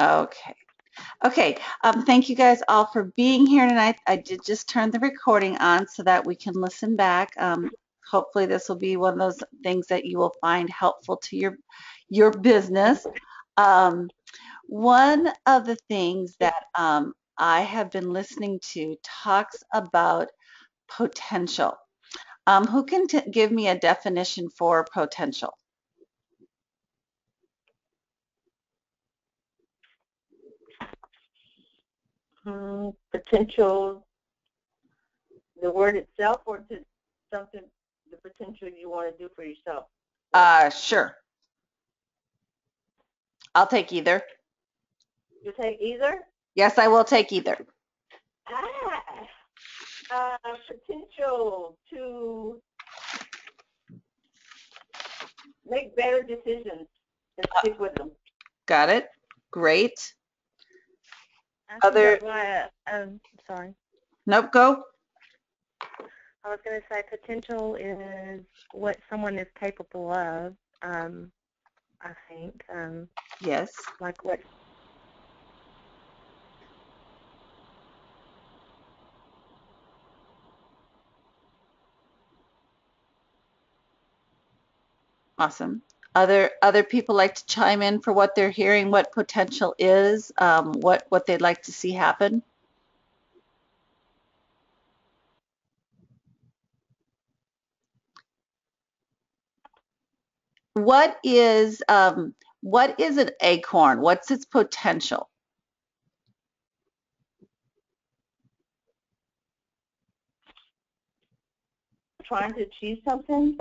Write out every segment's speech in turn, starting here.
Okay. Okay. Thank you guys all for being here tonight. I did just turn the recording on so that we can listen back. Hopefully this will be one of those things that you will find helpful to your business. Um, One of the things that I have been listening to talks about potential. Who can give me a definition for potential? Potential, the word itself, or to something, the potential you want to do for yourself? Sure. I'll take either. You take either? Yes, I will take either. Potential to make better decisions and stick with them. Got it. Great. Other. Sorry. Nope, go. I was going to say potential is what someone is capable of. I think. Yes. Like what. Awesome. Other people like to chime in for what they're hearing, what potential is, what they'd like to see happen. What is an acorn? What's its potential? Trying to achieve something.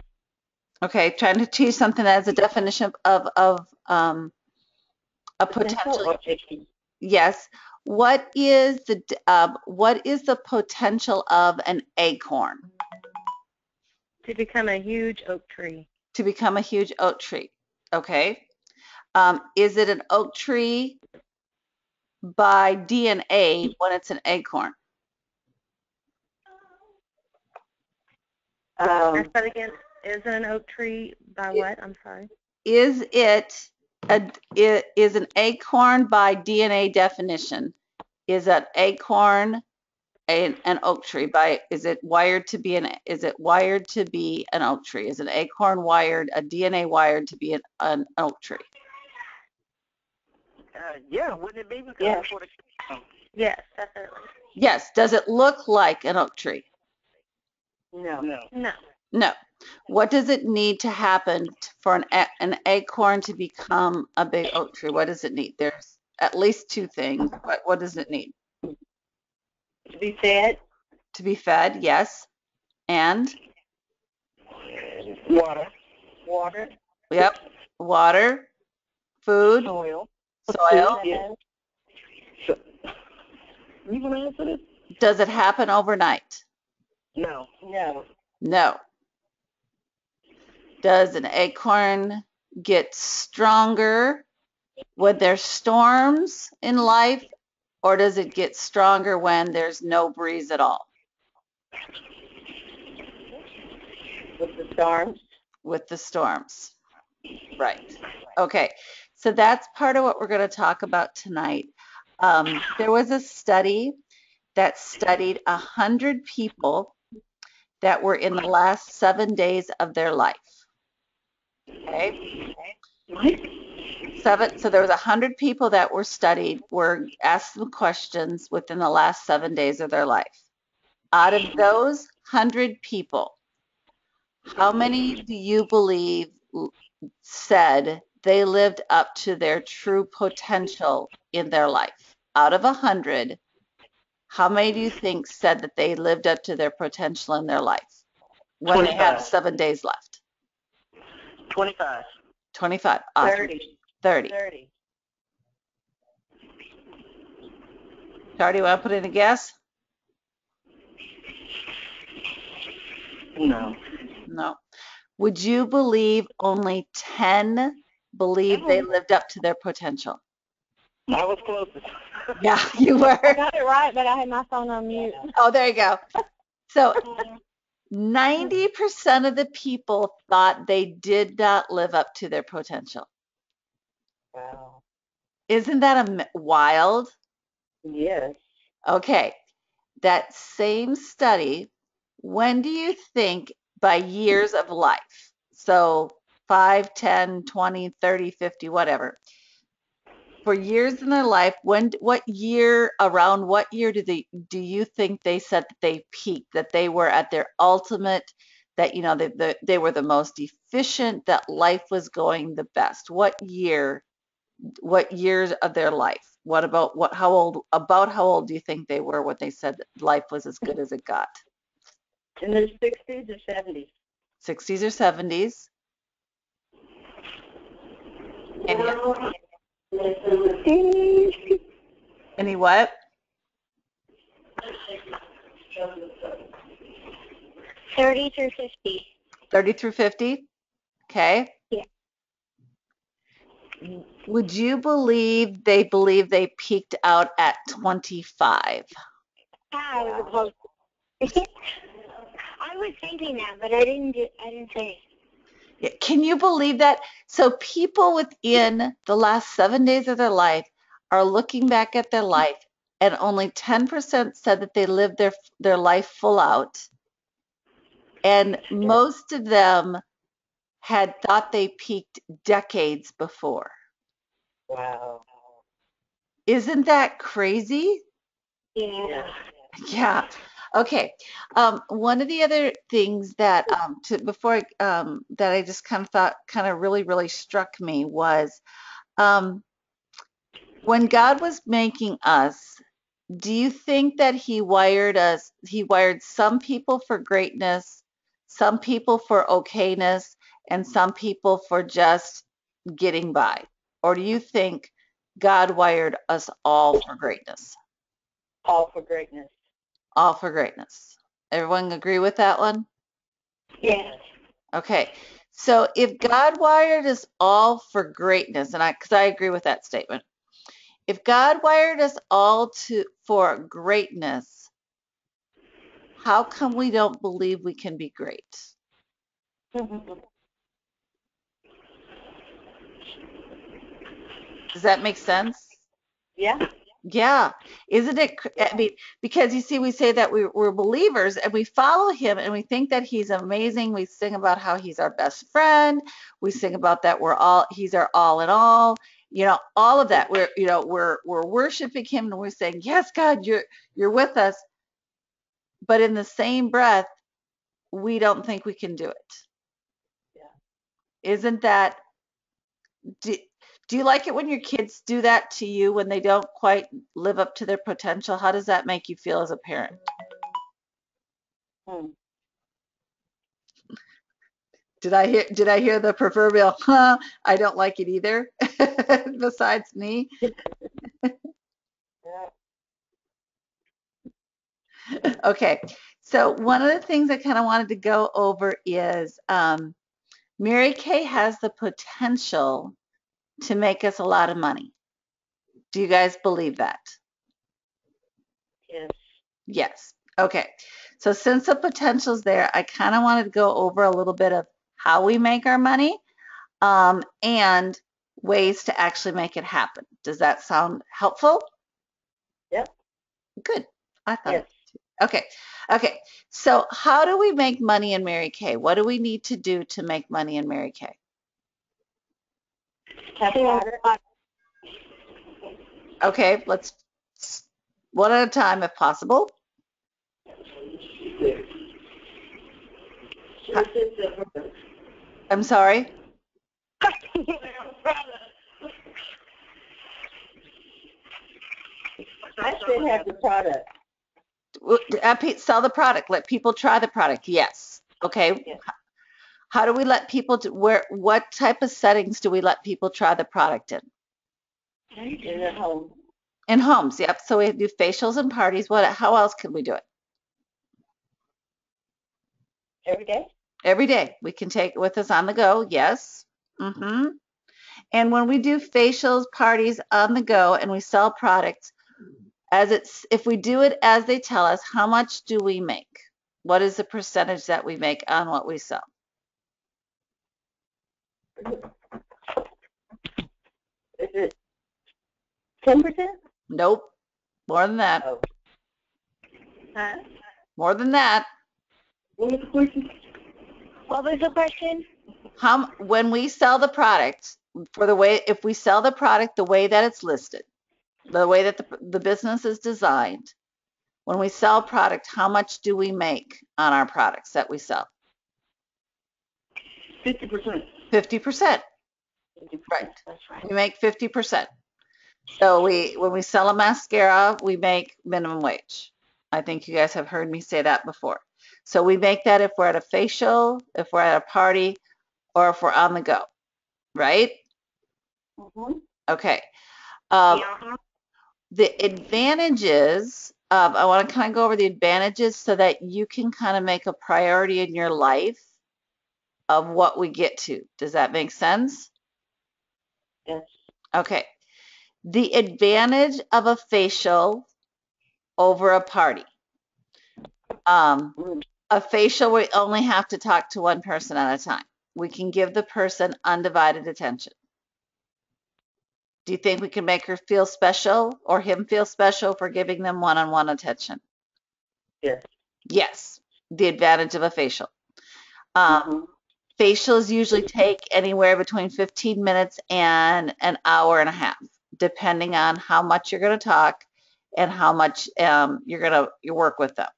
Okay, trying to achieve something as a definition of a potential. Yes. What is the potential of an acorn? To become a huge oak tree. To become a huge oak tree. Okay. Is it an oak tree by DNA when it's an acorn? Ask that again. Is it an oak tree by what? I'm sorry. Is an acorn by DNA definition? Is an acorn an oak tree by? Is it wired to be an oak tree? Is an acorn wired, a DNA wired to be an oak tree? Yeah, wouldn't it be? Because yes. That's what it Yes, definitely. Yes. Does it look like an oak tree? No. No. No. What does it need to happen for an acorn to become a big oak tree? What does it need? There's at least two things. What does it need? To be fed. To be fed, yes. And? Water. Water. Yep. Water, food, Soil. soil. So, you gonna answer this? Does it happen overnight? No. No. No. Does an acorn get stronger when there's storms in life, or does it get stronger when there's no breeze at all? With the storms. With the storms. Right. Okay. So that's part of what we're going to talk about tonight. There was a study that studied 100 people that were in the last 7 days of their life. Okay. So there was 100 people that were studied, were asked some questions within the last 7 days of their life. Out of those 100 people, how many do you believe said they lived up to their true potential in their life? Out of 100, how many do you think said that they lived up to their potential in their life when 25. they had 7 days left? 25. 25. Awesome. 30. 30. Charlie, you want to put in a guess? No. No. Would you believe only 10 believe they lived up to their potential? I was closest. Yeah, you were. I got it right, but I had my phone on mute. Oh, there you go. So 90% of the people thought they did not live up to their potential. Wow. Isn't that wild? Yes. Okay, that same study, when do you think by years of life? So 5, 10, 20, 30, 50, whatever. For years in their life, around what year do you think they said that they peaked, that they were at their ultimate, that they were the most efficient, that life was going the best? What years of their life? How old do you think they were when they said that life was as good as it got? In the 60s or 70s? 60s or 70s? Any any what? 30 through 50. 30 through 50? Okay. Yeah. Would you believe they peaked out at 25? I was close. I was thinking that, but I didn't say Yeah, can you believe that? So people within the last 7 days of their life are looking back at their life, and only 10% said that they lived their life full out, and most of them had thought they peaked decades before. Wow. Isn't that crazy? yeah. Yeah. Okay. One of the other things that that I just kind of thought kind of really, really struck me was um, when God was making us, do you think that he wired some people for greatness, some people for okayness, and some people for just getting by? Or do you think God wired us all for greatness? All for greatness. All for greatness. Everyone agree with that one? Yes. Okay. So if God wired us all for greatness, because I agree with that statement, if God wired us all for greatness, how come we don't believe we can be great? Does that make sense? Yeah. Yeah. Isn't it? I mean, because you see, we say that we're believers and we follow him and we think that he's amazing. We sing about how he's our best friend. We sing about that he's our all in all. All of that. We're worshiping him and we're saying, yes, God, you're with us. But in the same breath, we don't think we can do it. Yeah. Isn't that, do, do you like it when your kids do that to you when they don't quite live up to their potential? How does that make you feel as a parent? Hmm. Did I hear the proverbial, huh, I don't like it either, besides me? Yeah. Okay, so one of the things I kind of wanted to go over is Mary Kay has the potential to make us a lot of money. Do you guys believe that? Yes. Yes. Okay. So since the potential's there, I kind of wanted to go over a little bit of how we make our money, and ways to actually make it happen. Does that sound helpful? Yep. Good. I thought Yes. it too. Okay. Okay. So how do we make money in Mary Kay? What do we need to do to make money in Mary Kay? Have product. Okay, let's one at a time if possible. I'm sorry. I should have the product. Sell the product. Let people try the product. Yes. Okay. Yes. How do we let people what type of settings do we let people try the product in? In their home. In homes, yep. So we do facials and parties. How else can we do it? Every day. Every day. We can take it with us on the go. Yes. And when we do facials, parties on the go, and we sell products, if we do it as they tell us, how much do we make? What is the percentage that we make on what we sell? Is it 10%? Nope. More than that. Oh. Huh? More than that. What was the question? What was the question? When we sell the product, if we sell the product the way that it's listed, the way that the business is designed, when we sell product, how much do we make on our products that we sell? 50%. 50%. Right. That's right. We make 50%. So when we sell a mascara, we make minimum wage. I think you guys have heard me say that before. So we make that if we're at a facial, if we're at a party, or if we're on the go, right? Mm-hmm. Okay. Yeah. The advantages of, I want to kind of go over the advantages so that you can kind of make a priority in your life of what we get to. Does that make sense? Yes. Okay. The advantage of a facial over a party. A facial, we only have to talk to one person at a time. We can give the person undivided attention. Do you think we can make her feel special or him feel special for giving them one-on-one attention? Yes. Yes, the advantage of a facial. Mm-hmm. Facials usually take anywhere between 15 minutes and an hour and a half, depending on how much you're going to talk and how much you're going to work with them.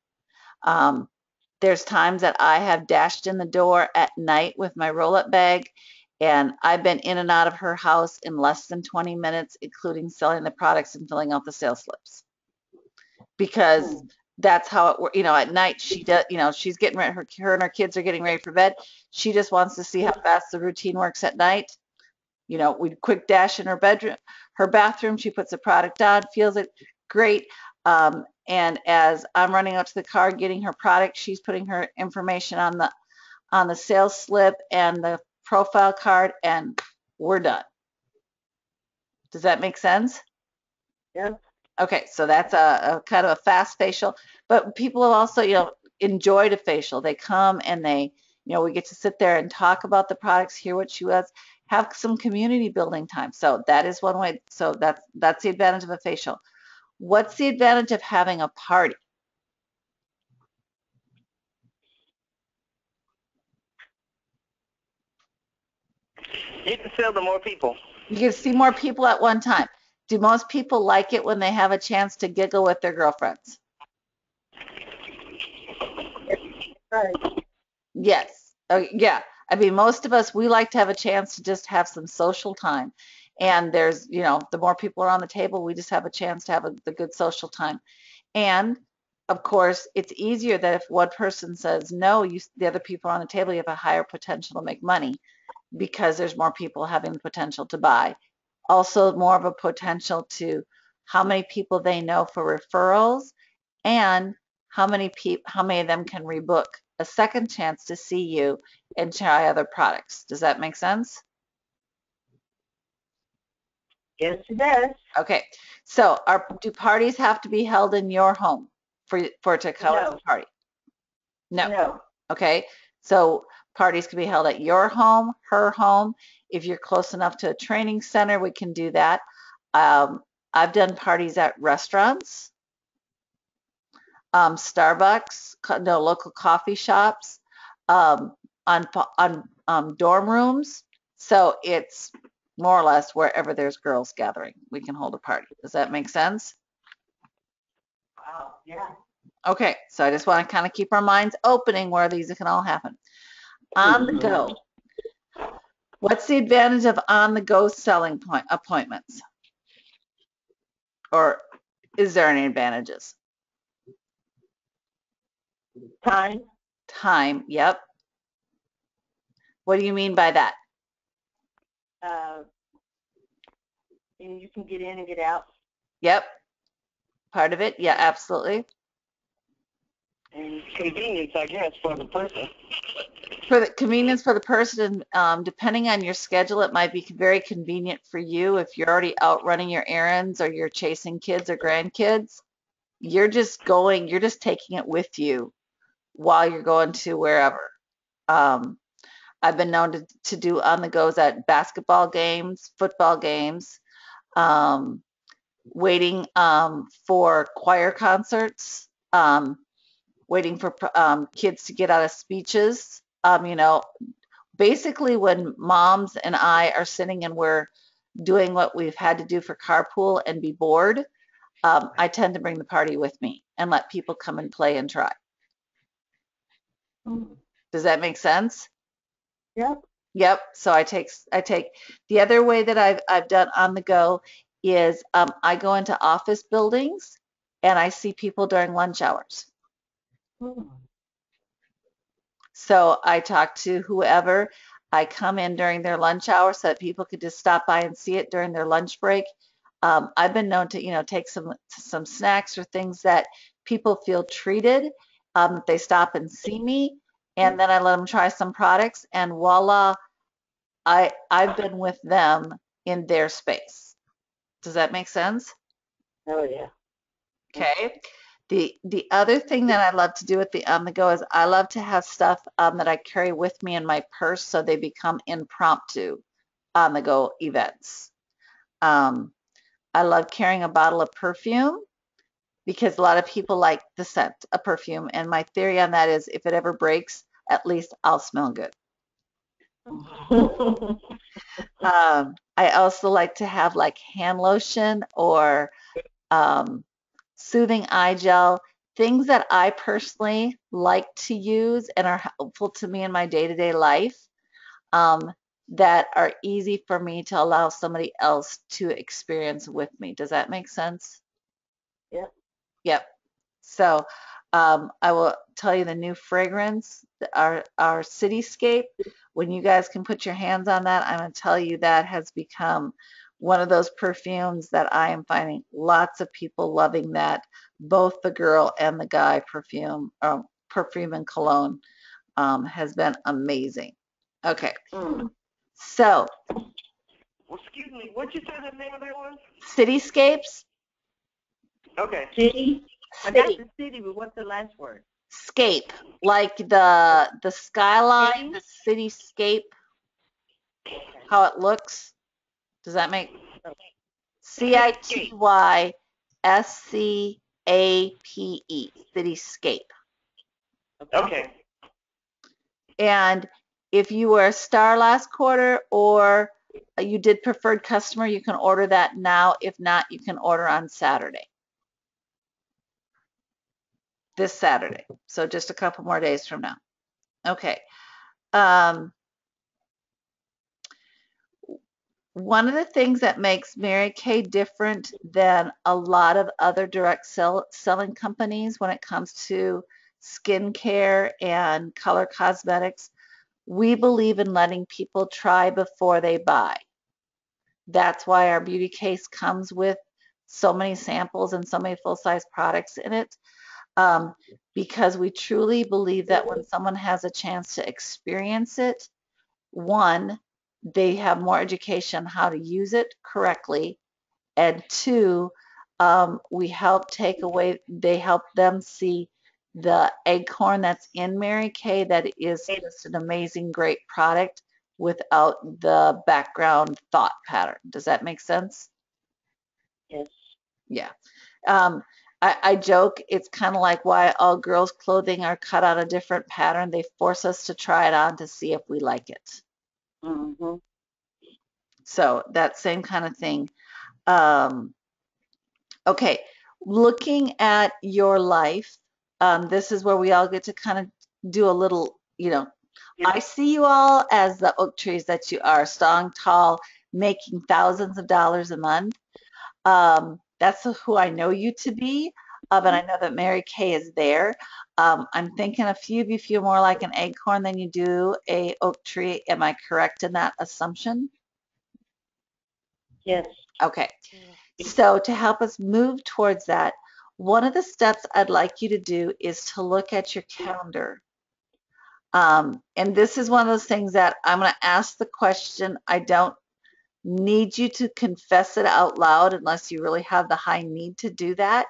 There's times that I have dashed in the door at night with my roll-up bag, and I've been in and out of her house in less than 20 minutes, including selling the products and filling out the sales slips. Because that's how it works. At night she does, she's getting ready, her and her kids are getting ready for bed. She just wants to see how fast the routine works at night. We quick dash in her bedroom, her bathroom. She puts the product on, feels it great. And as I'm running out to the car getting her product, she's putting her information on the sales slip and the profile card, and we're done. Does that make sense? Yeah. Okay, so that's a kind of a fast facial, but people also, enjoy the facial. They come and we get to sit there and talk about the products, hear what she was, have some community building time. So that is one way. So that's the advantage of a facial. What's the advantage of having a party? You can sell to more people. You can see more people at one time. Do most people like it when they have a chance to giggle with their girlfriends? Right. Yes. Oh, yeah. I mean, most of us, we like to have a chance to just have some social time. And there's, the more people are on the table, we just have a chance to have the good social time. And of course, it's easier that if one person says no, the other people on the table, you have a higher potential to make money because there's more people having the potential to buy. Also, more of a potential to how many people they know for referrals and how many of them can rebook a second chance to see you and try other products. Does that make sense? Yes, it does. Okay. So, do parties have to be held in your home for it to count as a party? No. Okay. So parties can be held at your home, her home. If you're close enough to a training center, we can do that. I've done parties at restaurants, Starbucks, local coffee shops, on dorm rooms. So it's more or less wherever there's girls gathering, we can hold a party. Does that make sense? Wow. Yeah. Okay, so I just want to kind of keep our minds opening where these can all happen. On the go. What's the advantage of on-the-go selling appointments? Or is there any advantages? Time. Time, yep. What do you mean by that? And you can get in and get out. Yep. Part of it, yeah, absolutely. And convenience, I guess, for the person. For the convenience for the person, depending on your schedule, it might be very convenient for you if you're already out running your errands or you're chasing kids or grandkids. You're just taking it with you while you're going to wherever. I've been known to do on the goes at basketball games, football games, waiting for choir concerts, waiting for kids to get out of speeches. Basically when moms and I are sitting and we're doing what we've had to do for carpool and be bored, I tend to bring the party with me and let people come and play and try. Does that make sense? Yep. Yep. So I take the other way that I've done on the go is I go into office buildings and I see people during lunch hours. So I talk to whoever. I come in during their lunch hour so that people could just stop by and see it during their lunch break. I've been known to, take some snacks or things that people feel treated. They stop and see me, and then I let them try some products, and voila, I've been with them in their space. Does that make sense? Oh yeah. Okay. The other thing that I love to do at the on the go is I love to have stuff that I carry with me in my purse so they become impromptu on the go events. Um, I love carrying a bottle of perfume because a lot of people like the scent of perfume, and my theory on that is if it ever breaks, at least I'll smell good. I also like to have like hand lotion or soothing eye gel, things that I personally like to use and are helpful to me in my day-to-day life, um, that are easy for me to allow somebody else to experience with me. Does that make sense? Yeah. Yep. So I will tell you the new fragrance, our Cityscape. When you guys can put your hands on that, I'm going to tell you that has become one of those perfumes that I am finding lots of people loving that, both the girl and the guy perfume and cologne has been amazing. Okay, so Excuse me, what'd you say the name of that was? Cityscapes, Okay. City. I got city. the city, but what's the last word? Scape, like the skyline, the cityscape, how it looks. Does that make Cityscape? Cityscape. Okay. And if you were a star last quarter or you did preferred customer, you can order that now. If not, you can order on Saturday. This Saturday. So just a couple more days from now. Okay. One of the things that makes Mary Kay different than a lot of other direct selling companies when it comes to skincare and color cosmetics, we believe in letting people try before they buy. That's why our beauty case comes with so many samples and so many full-size products in it, because we truly believe that when someone has a chance to experience it, one, they have more education on how to use it correctly, and two, they help them see the acorn that's in Mary Kay that is just an amazing, great product without the background thought pattern. Does that make sense? Yes. Yeah. Um, I joke, it's kind of like why all girls' clothing are cut out a different pattern. They force us to try it on to see if we like it. Mm-hmm. So that same kind of thing. Um, okay, looking at your life, this is where we all get to kind of do a little, I see you all as the oak trees that you are, strong, tall, making thousands of dollars a month. That's who I know you to be, and I know that Mary Kay is there. I'm thinking a few of you feel more like an acorn than you do a oak tree. Am I correct in that assumption? Yes. Okay. So to help us move towards that, one of the steps I'd like you to do is to look at your calendar. And this is one of those things that I'm going to ask the question. I don't need you to confess it out loud unless you really have the high need to do that.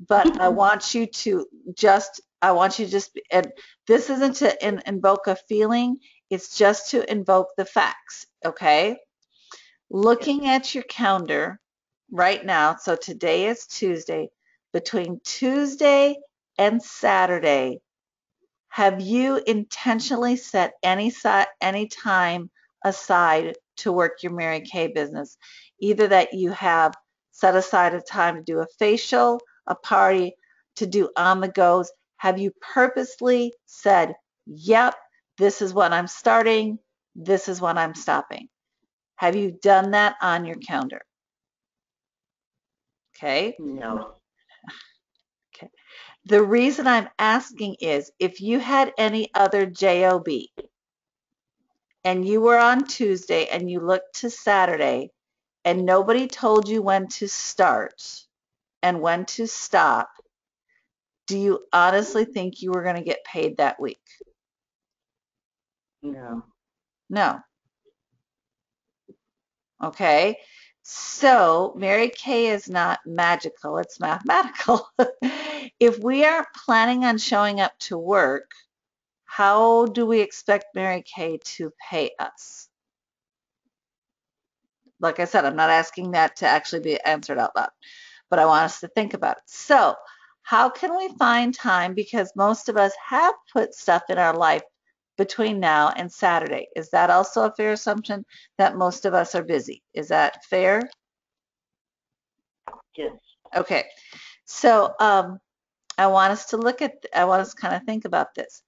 But I want you to just, and this isn't to invoke a feeling, it's just to invoke the facts, okay? Looking at your calendar, right now, so today is Tuesday, between Tuesday and Saturday, have you intentionally set any time aside to work your Mary Kay business? Either that you have set aside a time to do a facial, a party, to do on the goes. Have you purposely said, yep, this is when I'm starting, this is when I'm stopping? Have you done that on your calendar? Okay. No. Okay. The reason I'm asking is if you had any other JOB and you were on Tuesday and you looked to Saturday and nobody told you when to start and when to stop, do you honestly think you were going to get paid that week? No. No. Okay. So Mary Kay is not magical, it's mathematical. If we aren't planning on showing up to work, how do we expect Mary Kay to pay us? Like I said, I'm not asking that to actually be answered out loud, but I want us to think about it. So, how can we find time? Because most of us have put stuff in our life between now and Saturday. Is that also a fair assumption that most of us are busy? Is that fair? Yes. Okay. So, I want us to I want us to kind of think about this.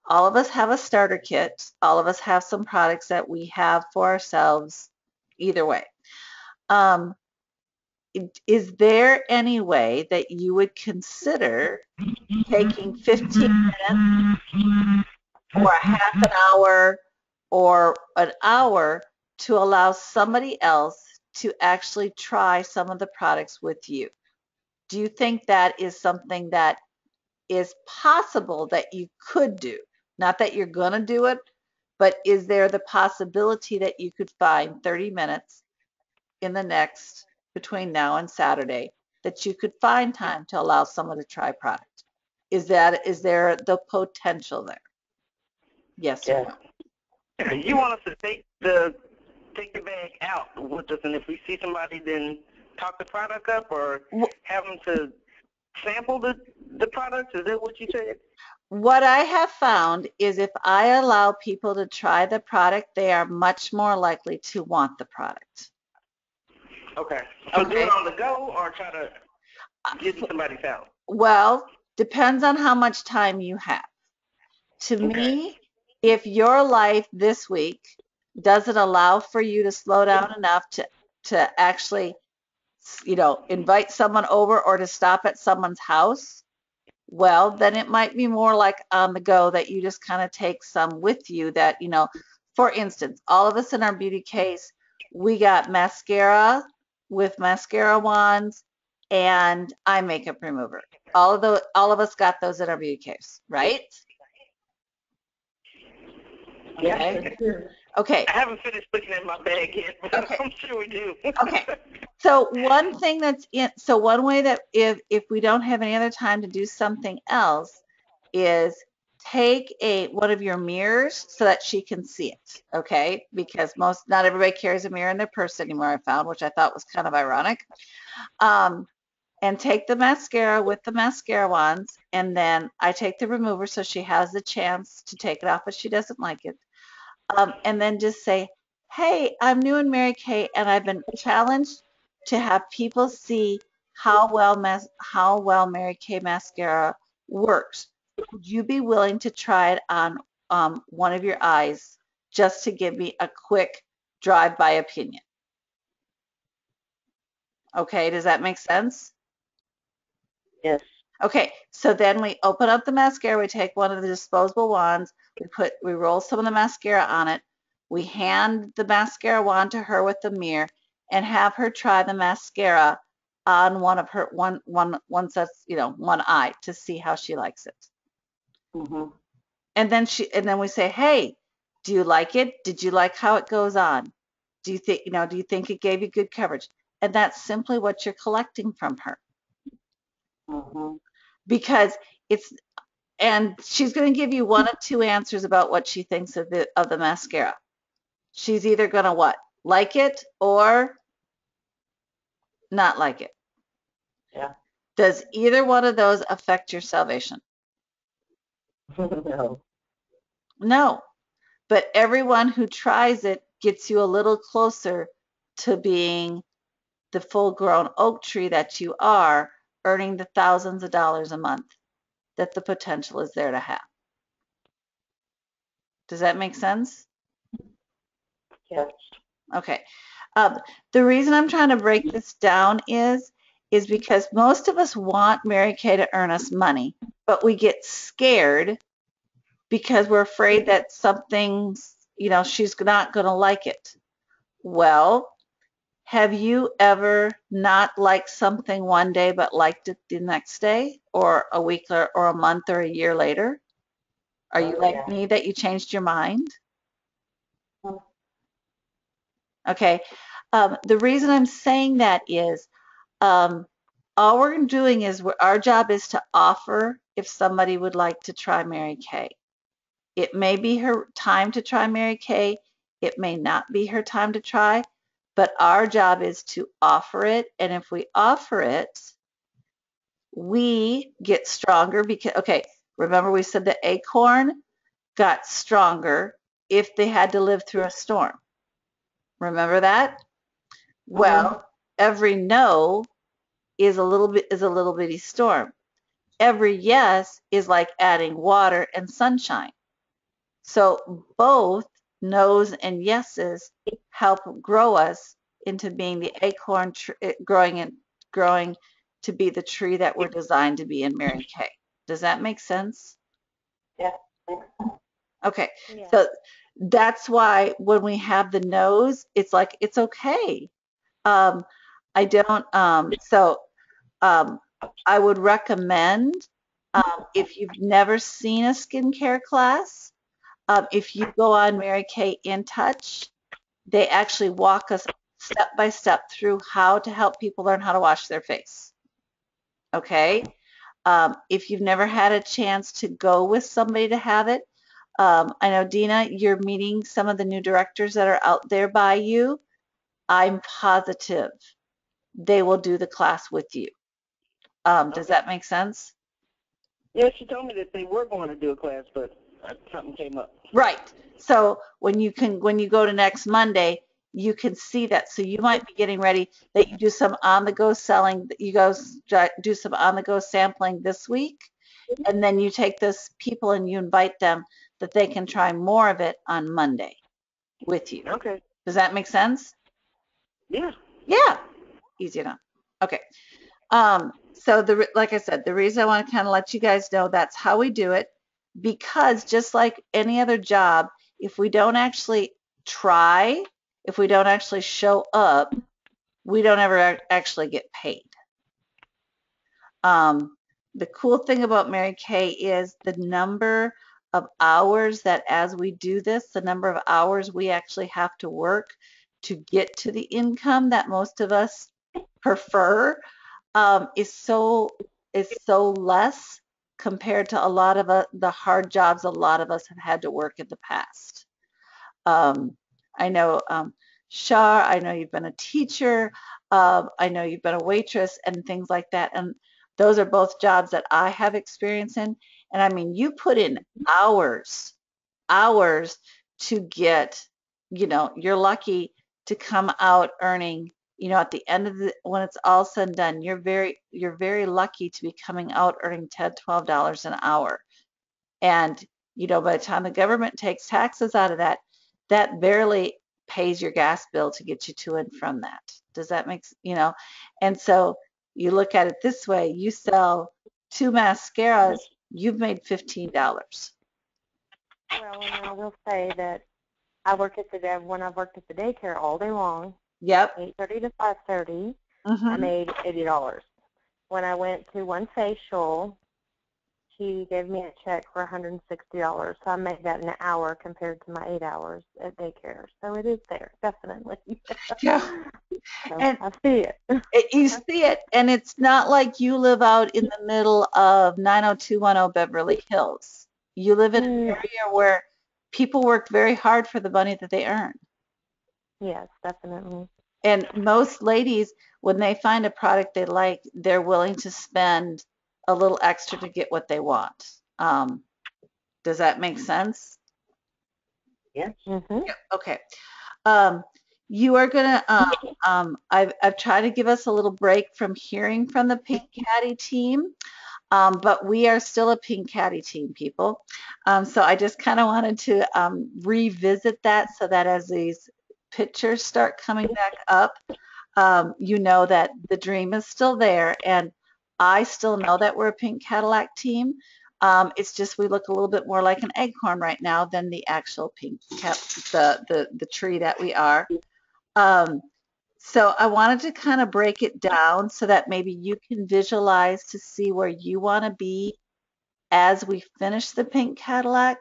All of us have a starter kit. All of us have some products that we have for ourselves, either way. Um, is there any way that you would consider taking 15 minutes or a half an hour or an hour to allow somebody else to actually try some of the products with you? Do you think that is something that is possible that you could do? Not that you're going to do it, but is there the possibility that you could find 30 minutes in the next, between now and Saturday, that you could find time to allow someone to try product? Is there the potential there? Yes or Yes. no? You want us to take the bag out with us, and if we see somebody, then talk the product up, or have them to sample the product? Is that what you said? What I have found is if I allow people to try the product, they are much more likely to want the product. Okay. So do Okay. it on the go, or try to get to somebody's house. Well, depends on how much time you have. To Okay. me, if your life this week doesn't allow for you to slow down enough to actually, invite someone over or to stop at someone's house, well, then it might be more like on the go that you just kind of take some with you that, for instance, all of us in our beauty case, we got mascara with mascara wands and eye makeup remover. All of us got those in our beauty case, right? Yes, Okay. that's true. Okay. I haven't finished looking at my bag yet, but Okay. I'm sure we do. Okay. So one way that if we don't have any other time to do something else is take one of your mirrors so that she can see it. Okay? Because not everybody carries a mirror in their purse anymore, I found, which I thought was kind of ironic. And take the mascara with the mascara wands, and then I take the remover so she has the chance to take it off if she doesn't like it. And then just say, hey, I'm new in Mary Kay, and I've been challenged to have people see how well Mary Kay mascara works. Would you be willing to try it on one of your eyes just to give me a quick drive-by opinion? Okay, does that make sense? Yes. Okay, so then we open up the mascara, we take one of the disposable wands, we roll some of the mascara on it, we hand the mascara wand to her with the mirror and have her try the mascara on one of her one sets, one eye to see how she likes it. Mm-hmm. And then we say, "Hey, do you like it? Did you like how it goes on? Do you think it gave you good coverage?" And that's simply what you're collecting from her. Mm-hmm. Because she's going to give you one of two answers about what she thinks of the mascara. She's either going to what? Like it or not like it. Yeah. Does either one of those affect your salvation? No. No. But everyone who tries it gets you a little closer to being the full-grown oak tree that you are, earning the thousands of dollars a month that the potential is there to have. Does that make sense? Yes. Okay. The reason I'm trying to break this down is because most of us want Mary Kay to earn us money, but we get scared because we're afraid that something's, she's not going to like it. Well, have you ever not liked something one day but liked it the next day or a week or a month or a year later? Are you like Yeah. me that you changed your mind? Okay. The reason I'm saying that is um, all we're doing is our job is to offer if somebody would like to try Mary Kay. It may be her time to try Mary Kay. It may not be her time to try, but our job is to offer it. And if we offer it, we get stronger because, okay, remember we said the acorn got stronger if they had to live through a storm. Remember that? Well, every no is a little bitty storm. Every yes is like adding water and sunshine. So both no's and yeses help grow us into being the acorn, growing to be the tree that we're designed to be in Mary Kay. Does that make sense? Yeah. Okay. Yeah. So that's why when we have the no's, it's like it's okay. Um, I don't. Um, I would recommend if you've never seen a skincare class, if you go on Mary Kay In Touch, they actually walk us step by step through how to help people learn how to wash their face. Okay? If you've never had a chance to go with somebody to have it, I know, Dina, you're meeting some of the new directors that are out there by you. I'm positive they will do the class with you. Does that make sense? Yeah, she told me that they were going to do a class, but something came up. Right. So when you go to next Monday, you can see that. So you might be getting ready that you do some on-the-go selling, you go do some on-the-go sampling this week, and then you take those people and you invite them that they can try more of it on Monday with you. Okay. Does that make sense? Yeah. Yeah. Easy enough. Okay. So like I said, the reason I want to kind of let you guys know that's how we do it, because just like any other job, if we don't actually try, if we don't actually show up, we don't ever actually get paid. The cool thing about Mary Kay is the number of hours that as we do this, the number of hours we actually have to work to get to the income that most of us prefer is so less compared to a lot of the hard jobs a lot of us have had to work in the past. I know, Shar, I know you've been a teacher. I know you've been a waitress and things like that. And those are both jobs that I have experience in. And I mean, you put in hours to get, you're lucky to come out earning, at the end of when it's all said and done, you're very lucky to be coming out earning $10, $12 an hour. And, by the time the government takes taxes out of that, that barely pays your gas bill to get you to and from that. Does that make? And so you look at it this way, you sell 2 mascaras, you've made $15. Well, and I will say that when I've worked at the daycare all day long, Yep. 8:30 to 5:30, I Mm-hmm. made $80. When I went to one facial, he gave me a check for $160. So I made that in an hour compared to my 8 hours at daycare. So it is there, definitely. Yeah. So And I see it. you see it, and it's not like you live out in the middle of 90210 Beverly Hills. You live in an area where people work very hard for the money that they earn. Yes, definitely. And most ladies, when they find a product they like, they're willing to spend a little extra to get what they want. Does that make sense? Yes. Mhm. Yep. Okay. Um, you are gonna. I've tried to give us a little break from hearing from the Pink Caddy team, but we are still a Pink Caddy team, people. So I just kind of wanted to revisit that so that as these pictures start coming back up, you know that the dream is still there, and I still know that we're a Pink Cadillac team. It's just we look a little bit more like an acorn right now than the actual the tree that we are. Um, so I wanted to kind of break it down so that maybe you can visualize to see where you want to be as we finish the pink Cadillac.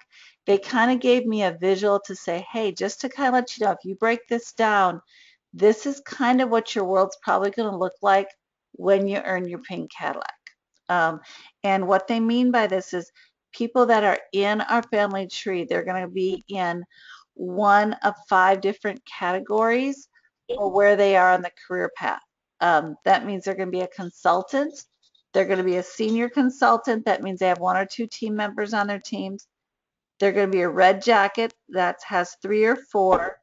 They kind of gave me a visual to say, hey, just to kind of let you know, if you break this down, this is kind of what your world's probably going to look like when you earn your pink Cadillac. Um, and what they mean by this is people that are in our family tree, they're going to be in one of 5 different categories for where they are on the career path. That means they're going to be a consultant. They're going to be a senior consultant. That means they have 1 or 2 team members on their teams. They're going to be a red jacket that has 3 or 4.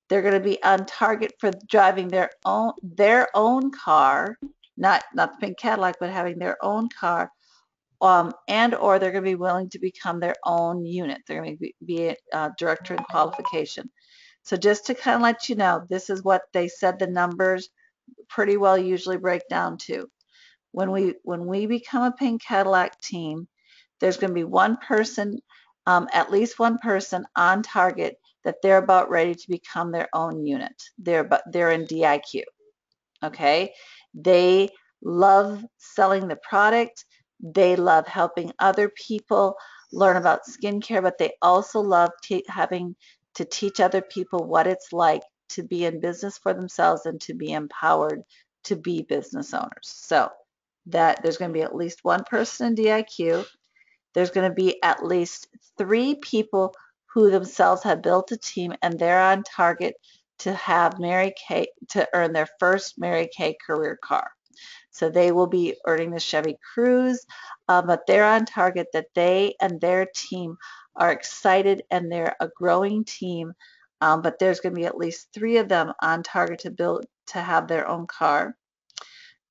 They're going to be on target for driving their own car, not the pink Cadillac, but having their own car, and or they're going to be willing to become their own unit. They're going to be a director in qualification. So just to kind of let you know, this is what they said the numbers pretty well usually break down to. When we become a pink Cadillac team, there's going to be one person, at least one person on target that they're about ready to become their own unit. They're in DIQ. Okay, they love selling the product. They love helping other people learn about skincare, but they also love having to teach other people what it's like to be in business for themselves and to be empowered to be business owners. So that there's going to be at least one person in DIQ. There's going to be at least 3 people who themselves have built a team and they're on target to have Mary Kay to earn their first Mary Kay career car. So they will be earning the Chevy Cruze, but they're on target that they and their team are excited and they're a growing team. But there's going to be at least 3 of them on target to have their own car.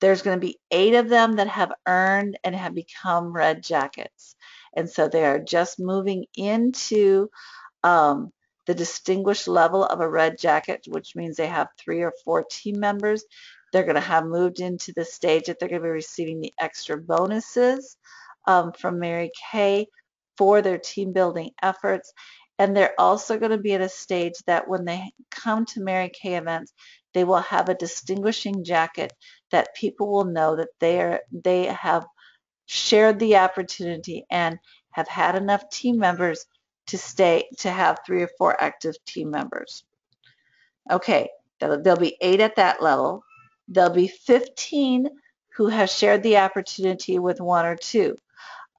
There's going to be 8 of them that have earned and have become red jackets. And so they are just moving into um, the distinguished level of a red jacket, which means they have 3 or 4 team members. They're going to have moved into the stage that they're going to be receiving the extra bonuses from Mary Kay for their team building efforts. And they're also going to be at a stage that when they come to Mary Kay events, they will have a distinguishing jacket that people will know that they have shared the opportunity and have had enough team members to have 3 or 4 active team members. Okay, there'll be 8 at that level. There'll be 15 who have shared the opportunity with 1 or 2.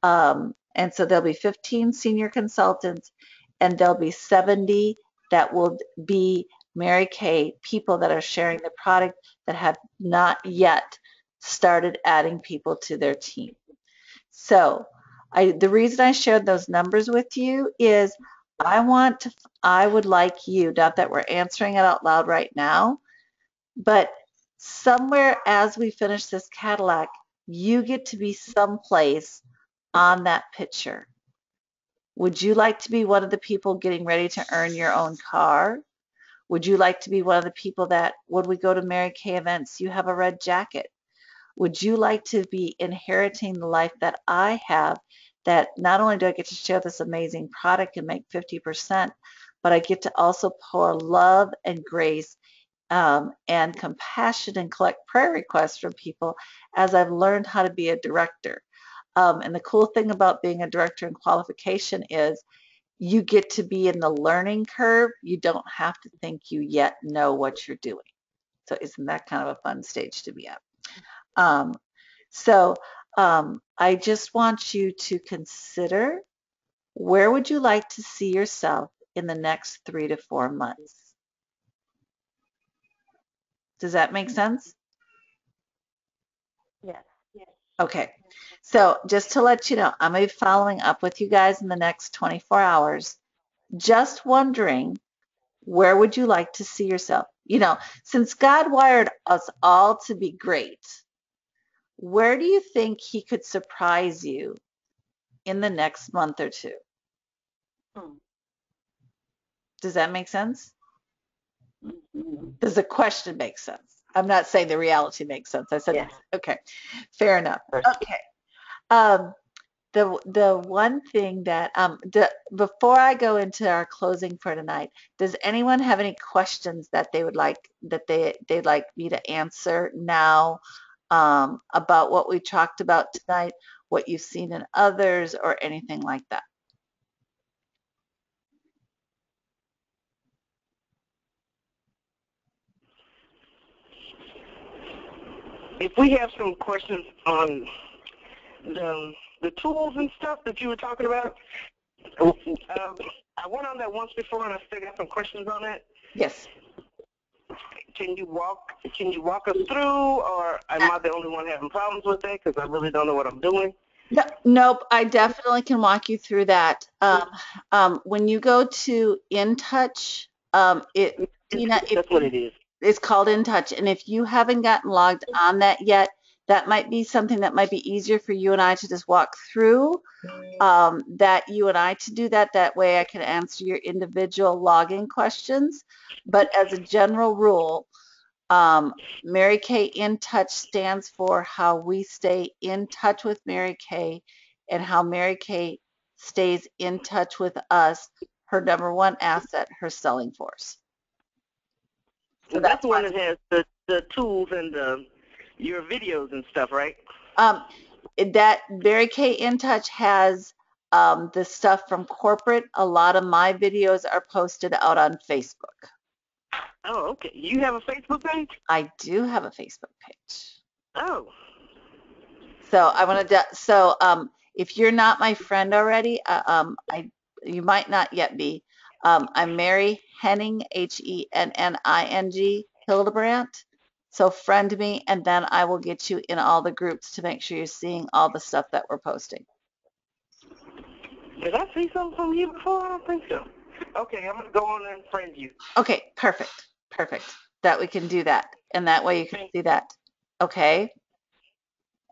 And so there'll be 15 senior consultants, and there'll be 70 that will be Mary Kay people that are sharing the product that have not yet started adding people to their team. So the reason I shared those numbers with you is I would like you, not that we're answering it out loud right now, but somewhere as we finish this Cadillac, you get to be someplace on that picture. Would you like to be one of the people getting ready to earn your own car? Would you like to be one of the people that when we go to Mary Kay events, you have a red jacket? Would you like to be inheriting the life that I have, that not only do I get to share this amazing product and make 50%, but I get to also pour love and grace and compassion and collect prayer requests from people as I've learned how to be a director. And the cool thing about being a director in qualification is you get to be in the learning curve. You don't have to think you yet know what you're doing. So isn't that kind of a fun stage to be at? Um, so I just want you to consider, where would you like to see yourself in the next 3 to 4 months? Does that make sense? Yes. Okay. So just to let you know, I'm going to be following up with you guys in the next 24 hours. Just wondering, where would you like to see yourself? You know, since God wired us all to be great, where do you think He could surprise you in the next month or two? Hmm. Does that make sense? Mhm. Does the question make sense? I'm not saying the reality makes sense. I said, Yeah. okay, fair enough. Okay. Um, the one thing that before I go into our closing for tonight, does anyone have any questions that they would like they'd like me to answer now about what we talked about tonight, what you've seen in others, or anything like that? If we have some questions on the tools and stuff that you were talking about, I went on that once before and I still got some questions on it. Yes. Can you walk us through, or am I the only one having problems with that? Because I really don't know what I'm doing. No, nope, I definitely can walk you through that. When you go to InTouch, Tina, That's what it is. it's called InTouch, and if you haven't gotten logged on that yet, that might be something that might be easier for you and I to just walk through. That you and I to do that. That way, I can answer your individual login questions. But as a general rule, Mary Kay In Touch stands for how we stay in touch with Mary Kay and how Mary Kay stays in touch with us, her number one asset, her selling force. So And that's that's the why. one that has the tools and your videos and stuff, right? That Mary Kay In Touch has the stuff from corporate. A lot of my videos are posted out on Facebook. Oh, okay. You have a Facebook page? I do have a Facebook page. Oh. So I want to. So if you're not my friend already, you might not yet be. I'm Mary Henning, Henning Hildebrandt. So friend me, and then I will get you in all the groups to make sure you're seeing all the stuff that we're posting. Did I see something from you before? I don't think so. Okay, I'm going to go on and friend you. Okay, perfect, perfect. That we can do that, and that way you can see that. Okay.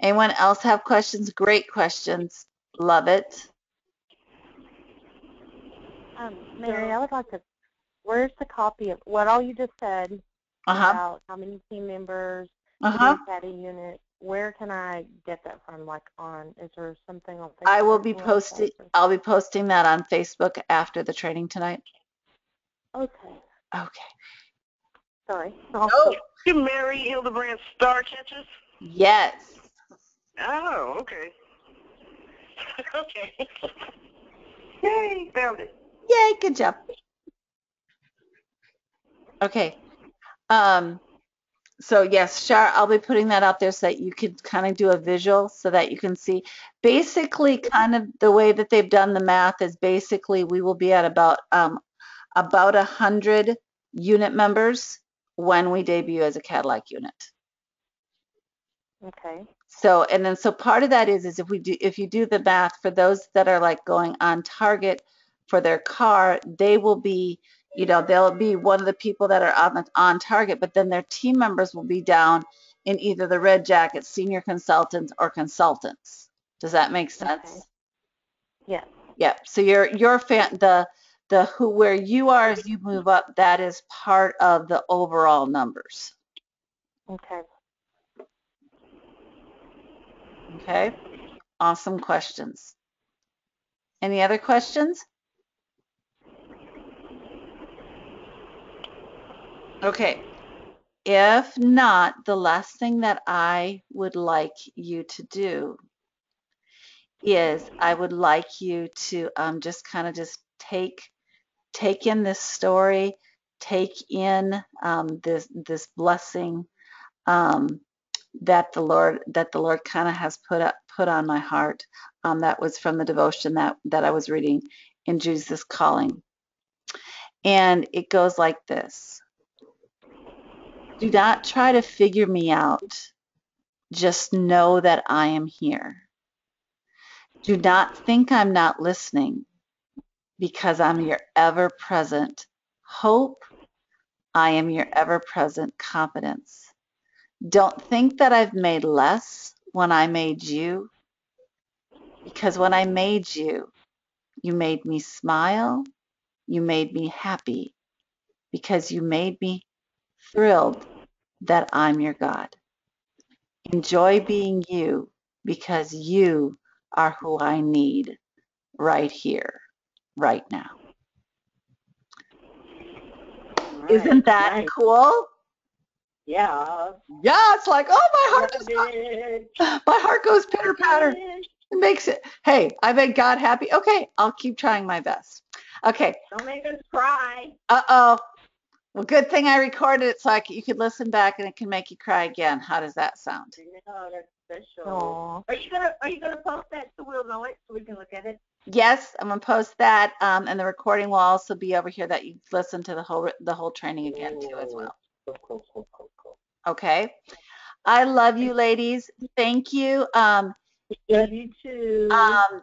Anyone else have questions? Great questions. Love it. Mary, I would like to, where's the copy of what all you just said Uh-huh. about how many team members, Uh-huh. at a unit? Where can I get that from? Like is there something on Facebook? I will be posting, I'll be posting that on Facebook after the training tonight. Okay. Okay. Sorry. Oh, You Mary Hildebrand Star Catchers? yes. Oh, okay. Okay. Yay, found it. Yay, good job. Okay. So yes, Shar, I'll be putting that out there so that you can kind of do a visual so that you can see. Basically, kind of the way that they've done the math is basically we will be at about 100 unit members when we debut as a Cadillac unit. Okay. So, and then so part of that is if you do the math for those that are like going on target for their car, they will be, they'll be one of the people that are on target, but then their team members will be down in either the red jacket, senior consultants, or consultants. Does that make sense? Okay. Yes. Yep. So your fan the who where you are as you move up, that is part of the overall numbers. Okay. Okay. Awesome questions. Any other questions? Okay. If not, the last thing that I would like you to do is I would like you to just kind of just take in this story, take in this blessing that the Lord kind of has put on my heart. That was from the devotion that I was reading in Jesus Calling, and it goes like this: Do not try to figure me out. Just know that I am here. Do not think I'm not listening, because I'm your ever-present hope. I am your ever-present confidence. Don't think that I've made less when I made you, because when I made you, you made me smile, you made me happy, because you made me thrilled that I'm your God. Enjoy being you, because you are who I need right here, right now. Right, Isn't that right. cool? Yeah. Yeah, it's like, oh, Love it. my heart goes pitter patter. It. It makes it, hey, I made God happy. Okay, I'll keep trying my best. Okay, Don't make us cry. uh-oh. Well, good thing I recorded it so you could listen back and it can make you cry again. How does that sound? No, that's special. Aw. Are you gonna post that so we'll know it so we can look at it? Yes, I'm gonna post that, and the recording will also be over here that you listen to the whole training again too as well. Cool. Okay. I love you, ladies. Thank you. Love you too.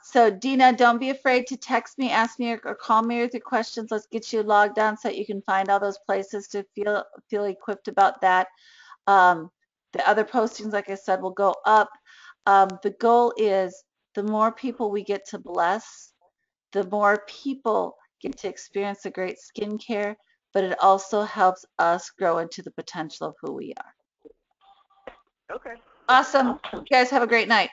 So Dina, don't be afraid to text me, ask me, or call me with your questions. Let's get you logged on so that you can find all those places to feel equipped about that. Um, the other postings, like I said, will go up. The goal is the more people we get to bless, the more people get to experience the great skincare, but it also helps us grow into the potential of who we are. Okay. Awesome. Awesome. You guys have a great night.